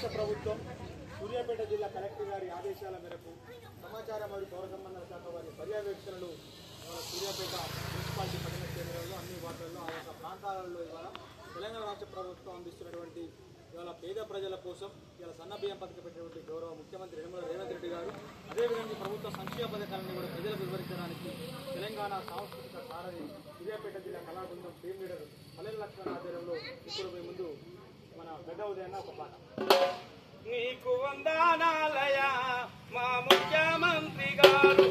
రాష్ట్ర ప్రభుత్వం సూర్యాపేట జిల్లా కలెక్టర్ గారి ఆదేశాల మేరకు సమాచార మరియు పౌర సంబంధాల శాఖ వారి పర్యవేక్షణలు సూర్యాపేట మున్సిపాలిటీ పట్టణ కేంద్రాల్లో అన్ని వార్డుల్లో ఆయా ప్రాంతాలలో ఇవాళ తెలంగాణ రాష్ట్ర ప్రభుత్వం అందిస్తున్నటువంటి ఇవాళ పేద ప్రజల కోసం ఇవాళ సన్నబియ్యం పథకం పెట్టినటువంటి గౌరవ ముఖ్యమంత్రి రేవంత్ రెడ్డి గారు అదేవిధంగా ప్రభుత్వ సంక్షేమ పథకాలను కూడా ప్రజలకు వివరించడానికి తెలంగాణ సాంస్కృతిక సారథి సూర్యాపేట జిల్లా కళాబృందం టీం లీడర్ పల్లెల లక్ష్మణ ఆధ్వర్యంలో ఇప్పుడు మీ ముందు మన గడ్డ ఉదయన్న ఒక పాట. నీకు వందనాలయ మా ముఖ్యమంత్రి గారు